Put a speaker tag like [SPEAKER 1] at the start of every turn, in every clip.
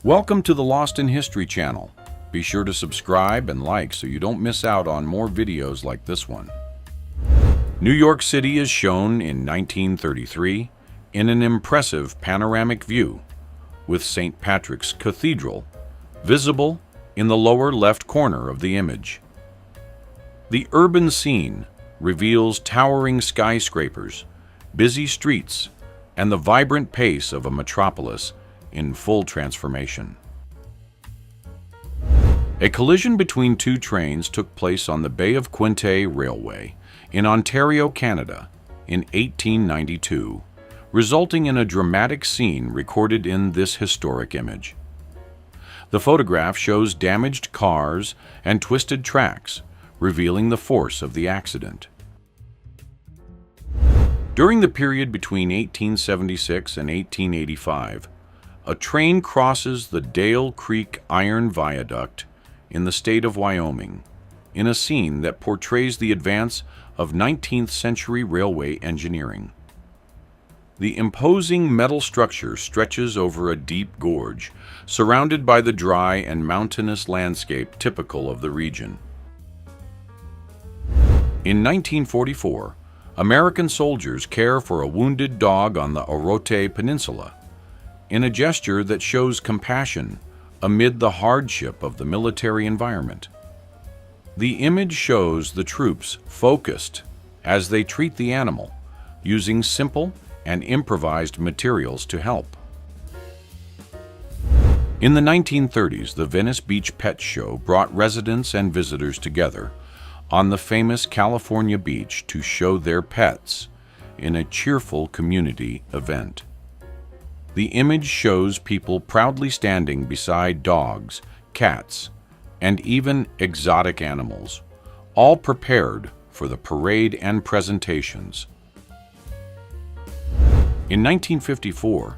[SPEAKER 1] Welcome to the Lost in History channel. Be sure to subscribe and like so you don't miss out on more videos like this one. New York City is shown in 1933 in an impressive panoramic view, with St. Patrick's Cathedral visible in the lower left corner of the image. The urban scene reveals towering skyscrapers, busy streets, and the vibrant pace of a metropolis in full transformation. A collision between two trains took place on the Bay of Quinte Railway in Ontario, Canada, in 1892, resulting in a dramatic scene recorded in this historic image. The photograph shows damaged cars and twisted tracks, revealing the force of the accident. During the period between 1876 and 1885, a train crosses the Dale Creek Iron Viaduct in the state of Wyoming, in a scene that portrays the advance of 19th century railway engineering. The imposing metal structure stretches over a deep gorge, surrounded by the dry and mountainous landscape typical of the region. In 1944, American soldiers care for a wounded dog on the Orote Peninsula, in a gesture that shows compassion amid the hardship of the military environment. The image shows the troops focused as they treat the animal, using simple and improvised materials to help. In the 1930s, the Venice Beach Pet Show brought residents and visitors together on the famous California beach to show their pets in a cheerful community event. The image shows people proudly standing beside dogs, cats, and even exotic animals, all prepared for the parade and presentations. In 1954,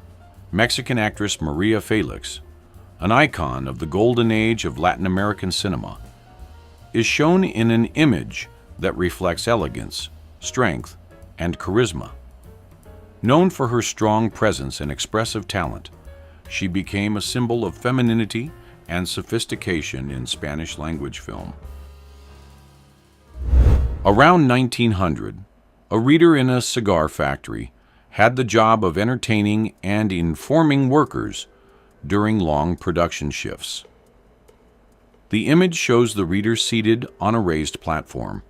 [SPEAKER 1] Mexican actress Maria Felix, an icon of the golden age of Latin American cinema, is shown in an image that reflects elegance, strength, and charisma. Known for her strong presence and expressive talent, she became a symbol of femininity and sophistication in Spanish-language film. Around 1900, a reader in a cigar factory had the job of entertaining and informing workers during long production shifts. The image shows the reader seated on a raised platform,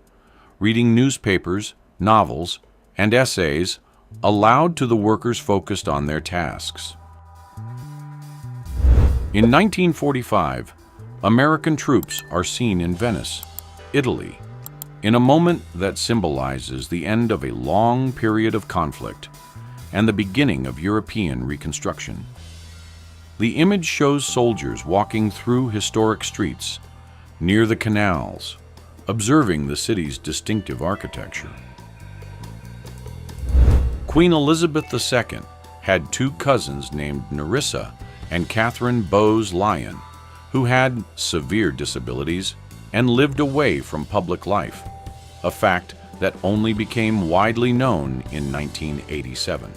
[SPEAKER 1] reading newspapers, novels, and essays aloud to the workers focused on their tasks. In 1945, American troops are seen in Venice, Italy, in a moment that symbolizes the end of a long period of conflict and the beginning of European reconstruction. The image shows soldiers walking through historic streets, near the canals, observing the city's distinctive architecture. Queen Elizabeth II had two cousins named Nerissa and Catherine Bowes-Lyon, who had severe disabilities and lived away from public life, a fact that only became widely known in 1987.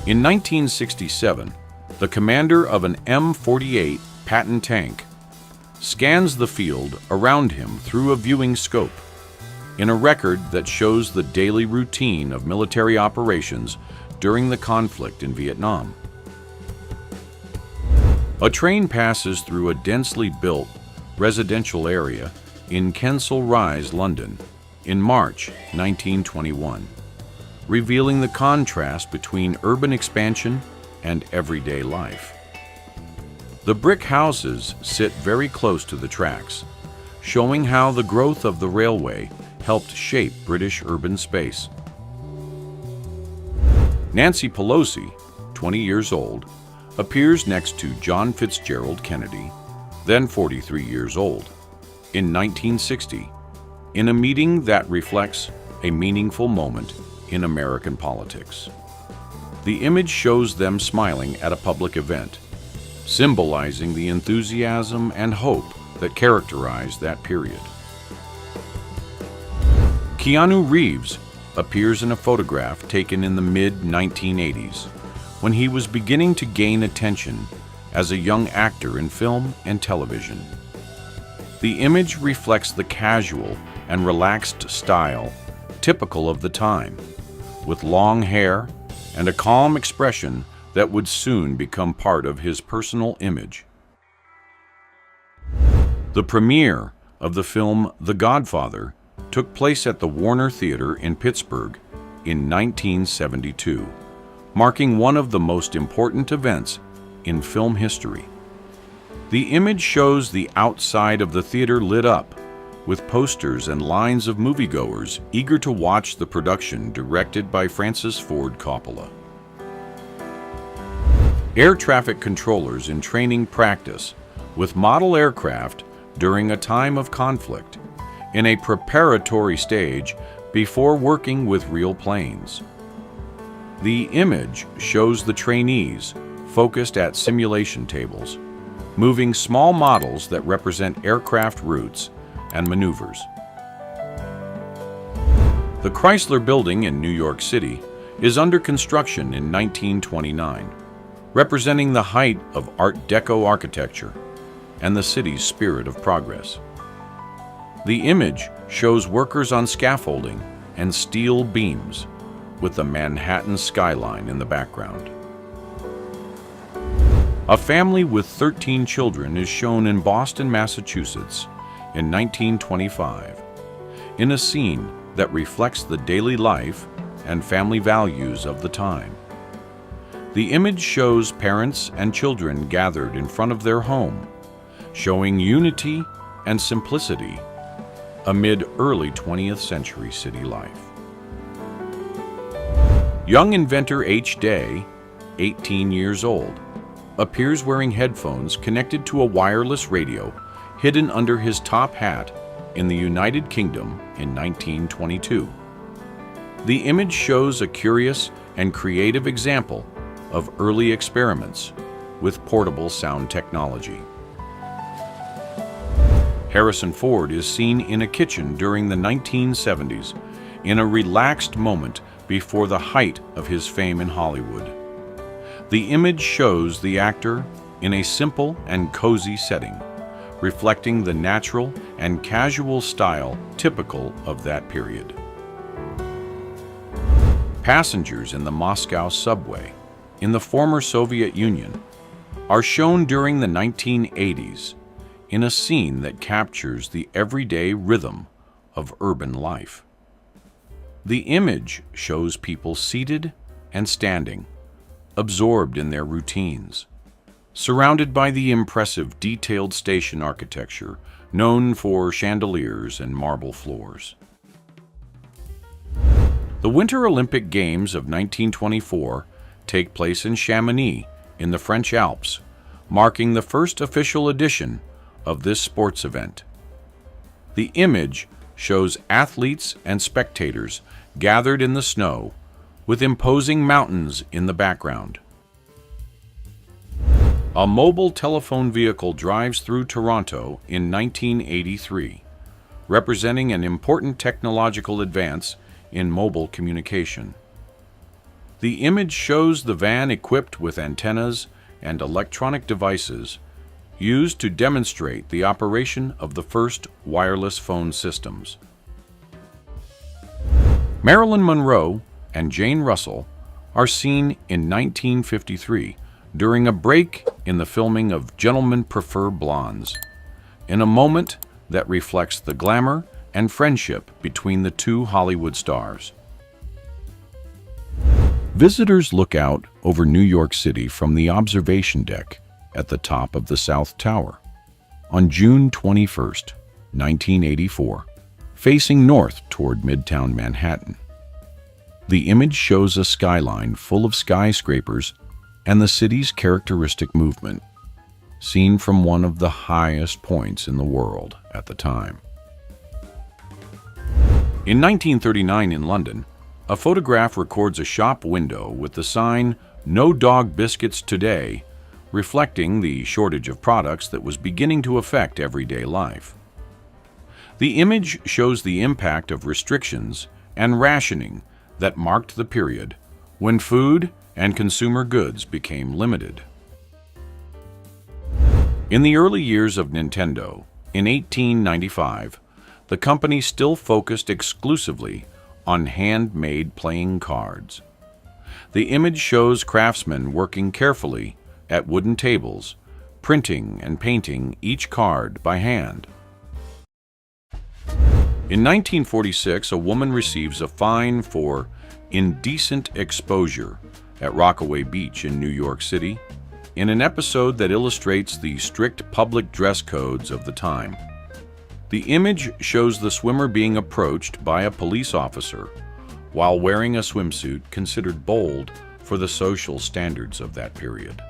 [SPEAKER 1] In 1967, the commander of an M48 Patton tank scans the field around him through a viewing scope, in a record that shows the daily routine of military operations during the conflict in Vietnam. A train passes through a densely built residential area in Kensal Rise, London, in March 1921, revealing the contrast between urban expansion and everyday life. The brick houses sit very close to the tracks, showing how the growth of the railway helped shape British urban space. Nancy Pelosi, 20 years old, appears next to John Fitzgerald Kennedy, then 43 years old, in 1960, in a meeting that reflects a meaningful moment in American politics. The image shows them smiling at a public event, symbolizing the enthusiasm and hope that characterized that period. Keanu Reeves appears in a photograph taken in the mid-1980s, when he was beginning to gain attention as a young actor in film and television. The image reflects the casual and relaxed style typical of the time, with long hair and a calm expression that would soon become part of his personal image. The premiere of the film The Godfather took place at the Warner Theater in Pittsburgh in 1972, marking one of the most important events in film history. The image shows the outside of the theater lit up, with posters and lines of moviegoers eager to watch the production directed by Francis Ford Coppola. Air traffic controllers in training practice with model aircraft during a time of conflict, in a preparatory stage before working with real planes. The image shows the trainees focused at simulation tables, moving small models that represent aircraft routes and maneuvers. The Chrysler Building in New York City is under construction in 1929, representing the height of Art Deco architecture and the city's spirit of progress. The image shows workers on scaffolding and steel beams, with the Manhattan skyline in the background. A family with 13 children is shown in Boston, Massachusetts in 1925, in a scene that reflects the daily life and family values of the time. The image shows parents and children gathered in front of their home, showing unity and simplicity amid early 20th century city life. Young inventor H. Day, 18 years old, appears wearing headphones connected to a wireless radio hidden under his top hat in the United Kingdom in 1922. The image shows a curious and creative example of early experiments with portable sound technology. Harrison Ford is seen in a kitchen during the 1970s in a relaxed moment before the height of his fame in Hollywood. The image shows the actor in a simple and cozy setting, reflecting the natural and casual style typical of that period. Passengers in the Moscow subway in the former Soviet Union are shown during the 1980s in a scene that captures the everyday rhythm of urban life. The image shows people seated and standing, absorbed in their routines, surrounded by the impressive detailed station architecture known for chandeliers and marble floors. The Winter Olympic Games of 1924 take place in Chamonix in the French Alps, marking the first official edition of this sports event. The image shows athletes and spectators gathered in the snow, with imposing mountains in the background. A mobile telephone vehicle drives through Toronto in 1983, representing an important technological advance in mobile communication. The image shows the van equipped with antennas and electronic devices used to demonstrate the operation of the first wireless phone systems. Marilyn Monroe and Jane Russell are seen in 1953 during a break in the filming of Gentlemen Prefer Blondes, in a moment that reflects the glamour and friendship between the two Hollywood stars. Visitors look out over New York City from the observation deck at the top of the South Tower on June 21, 1984, facing north toward Midtown Manhattan. The image shows a skyline full of skyscrapers and the city's characteristic movement, seen from one of the highest points in the world at the time. In 1939 in London, a photograph records a shop window with the sign "No Dog Biscuits Today," reflecting the shortage of products that was beginning to affect everyday life. The image shows the impact of restrictions and rationing that marked the period when food and consumer goods became limited. In the early years of Nintendo, in 1895, the company still focused exclusively on handmade playing cards. The image shows craftsmen working carefully at wooden tables, printing and painting each card by hand. In 1946, a woman receives a fine for indecent exposure at Rockaway Beach in New York City, in an episode that illustrates the strict public dress codes of the time. The image shows the swimmer being approached by a police officer while wearing a swimsuit considered bold for the social standards of that period.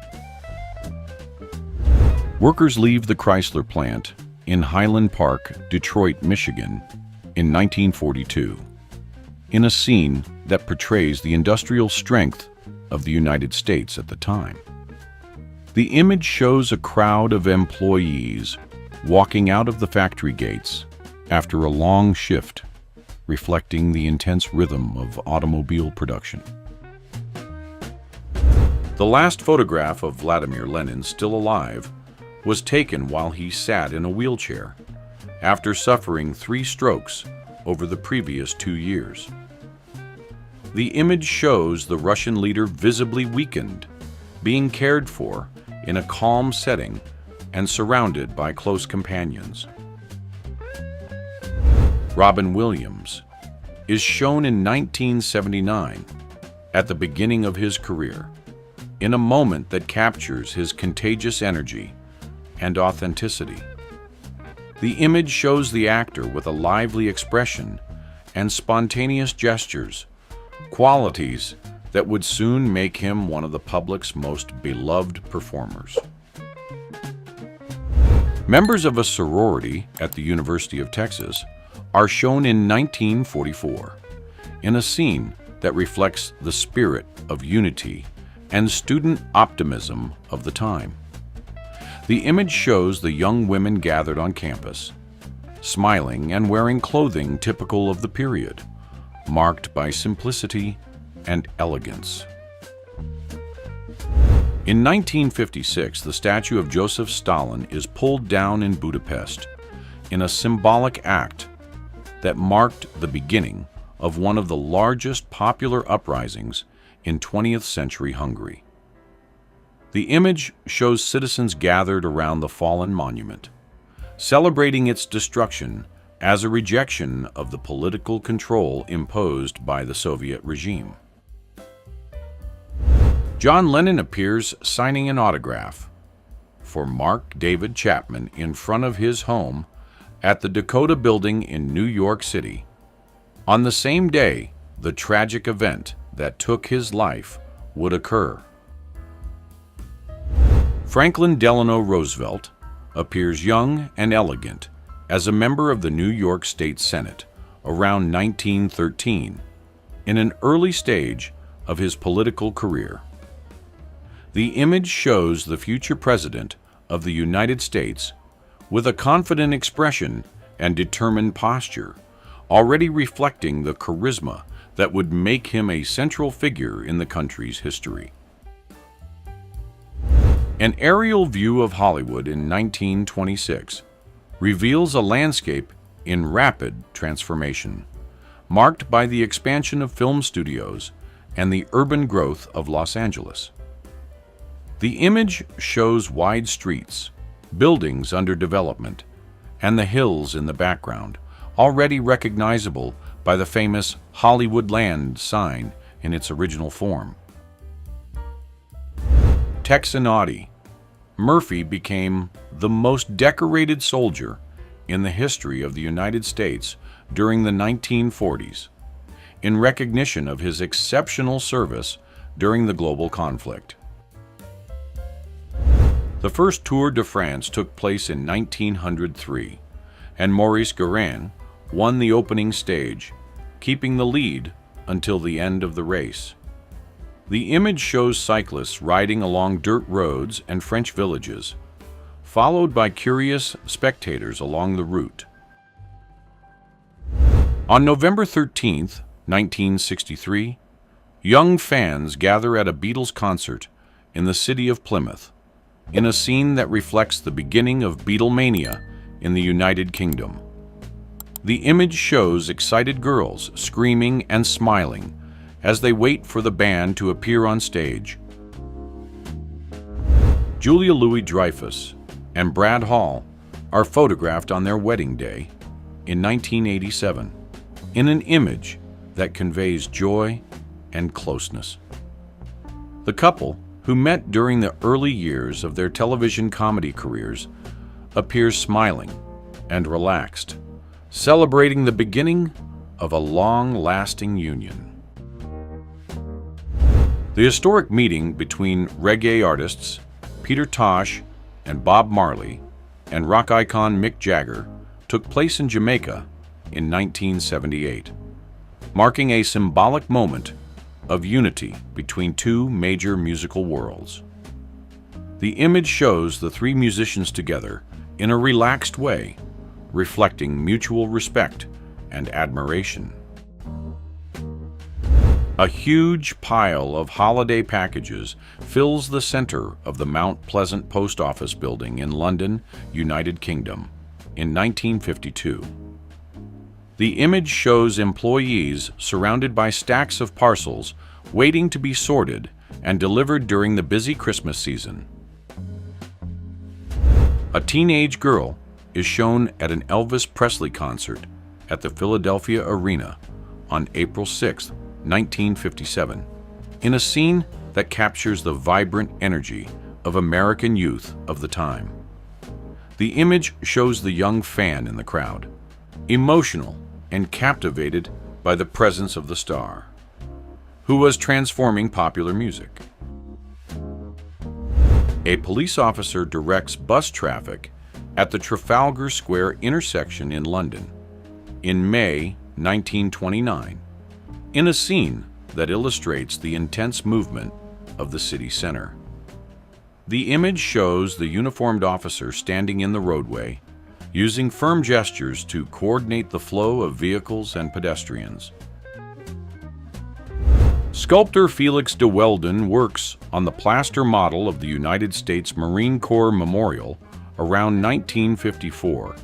[SPEAKER 1] Workers leave the Chrysler plant in Highland Park, Detroit, Michigan, in 1942, in a scene that portrays the industrial strength of the United States at the time. The image shows a crowd of employees walking out of the factory gates after a long shift, reflecting the intense rhythm of automobile production. The last photograph of Vladimir Lenin still alive was taken while he sat in a wheelchair after suffering 3 strokes over the previous 2 years. The image shows the Russian leader visibly weakened, being cared for in a calm setting and surrounded by close companions. Robin Williams is shown in 1979, at the beginning of his career, in a moment that captures his contagious energy and authenticity. The image shows the actor with a lively expression and spontaneous gestures, qualities that would soon make him one of the public's most beloved performers. Members of a sorority at the University of Texas are shown in 1944, in a scene that reflects the spirit of unity and student optimism of the time. The image shows the young women gathered on campus, smiling and wearing clothing typical of the period, marked by simplicity and elegance. In 1956, the statue of Joseph Stalin is pulled down in Budapest in a symbolic act that marked the beginning of one of the largest popular uprisings in 20th century Hungary. The image shows citizens gathered around the fallen monument, celebrating its destruction as a rejection of the political control imposed by the Soviet regime. John Lennon appears signing an autograph for Mark David Chapman in front of his home at the Dakota Building in New York City, on the same day the tragic event that took his life would occur. Franklin Delano Roosevelt appears young and elegant as a member of the New York State Senate around 1913, in an early stage of his political career. The image shows the future President of the United States with a confident expression and determined posture, already reflecting the charisma that would make him a central figure in the country's history. An aerial view of Hollywood in 1926 reveals a landscape in rapid transformation, marked by the expansion of film studios and the urban growth of Los Angeles. The image shows wide streets, buildings under development, and the hills in the background, already recognizable by the famous Hollywoodland sign in its original form. Texanati, Murphy became the most decorated soldier in the history of the United States during the 1940s, in recognition of his exceptional service during the global conflict. The first Tour de France took place in 1903, and Maurice Guérin won the opening stage, keeping the lead until the end of the race. The image shows cyclists riding along dirt roads and French villages, followed by curious spectators along the route. On November 13, 1963, Young fans gather at a Beatles concert in the city of Plymouth, in a scene that reflects the beginning of Beatlemania in the United Kingdom. The image shows excited girls screaming and smiling as they wait for the band to appear on stage. Julia Louis-Dreyfus and Brad Hall are photographed on their wedding day in 1987 in an image that conveys joy and closeness. The couple, who met during the early years of their television comedy careers, appears smiling and relaxed, celebrating the beginning of a long-lasting union. The historic meeting between reggae artists Peter Tosh and Bob Marley and rock icon Mick Jagger took place in Jamaica in 1978, marking a symbolic moment of unity between two major musical worlds. The image shows the three musicians together in a relaxed way, reflecting mutual respect and admiration. A huge pile of holiday packages fills the center of the Mount Pleasant Post Office building in London, United Kingdom, in 1952. The image shows employees surrounded by stacks of parcels waiting to be sorted and delivered during the busy Christmas season. A teenage girl is shown at an Elvis Presley concert at the Philadelphia Arena on April 6, 1957, in a scene that captures the vibrant energy of American youth of the time. The image shows the young fan in the crowd, emotional and captivated by the presence of the star, who was transforming popular music. A police officer directs bus traffic at the Trafalgar Square intersection in London in May 1929, in a scene that illustrates the intense movement of the city center. The image shows the uniformed officer standing in the roadway, using firm gestures to coordinate the flow of vehicles and pedestrians. Sculptor Felix de Weldon works on the plaster model of the United States Marine Corps Memorial around 1954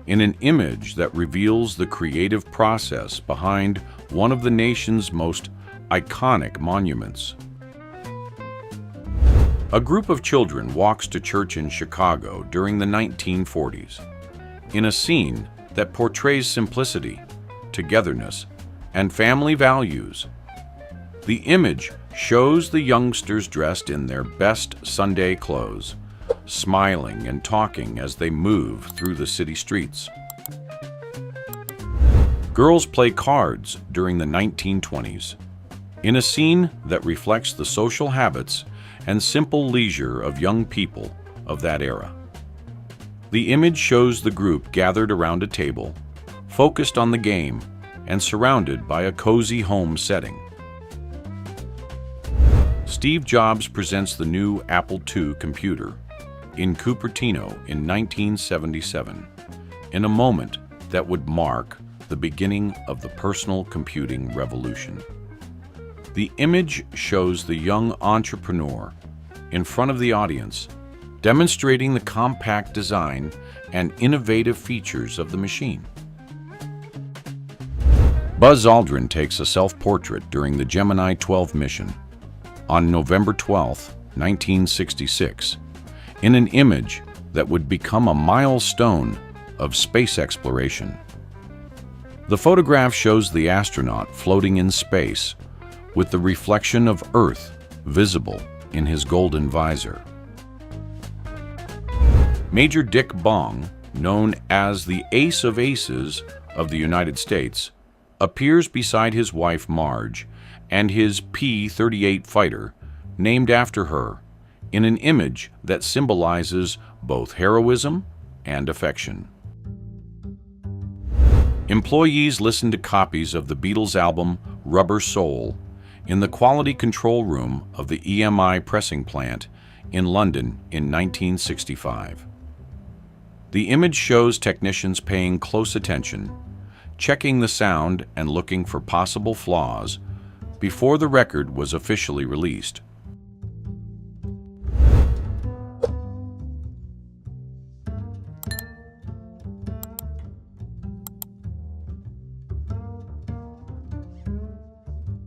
[SPEAKER 1] in an image that reveals the creative process behind one of the nation's most iconic monuments. A group of children walks to church in Chicago during the 1940s, in a scene that portrays simplicity, togetherness, and family values. The image shows the youngsters dressed in their best Sunday clothes, smiling and talking as they move through the city streets. Girls play cards during the 1920s, in a scene that reflects the social habits and simple leisure of young people of that era. The image shows the group gathered around a table, focused on the game, and surrounded by a cozy home setting. Steve Jobs presents the new Apple II computer in Cupertino in 1977, in a moment that would mark the beginning of the personal computing revolution. The image shows the young entrepreneur in front of the audience, demonstrating the compact design and innovative features of the machine. Buzz Aldrin takes a self-portrait during the Gemini 12 mission on November 12, 1966, in an image that would become a milestone of space exploration. The photograph shows the astronaut floating in space with the reflection of Earth visible in his golden visor. Major Dick Bong, known as the Ace of Aces of the United States, appears beside his wife Marge and his P-38 fighter, named after her, in an image that symbolizes both heroism and affection. Employees listen to copies of the Beatles album Rubber Soul in the quality control room of the EMI pressing plant in London in 1965. The image shows technicians paying close attention, checking the sound and looking for possible flaws before the record was officially released.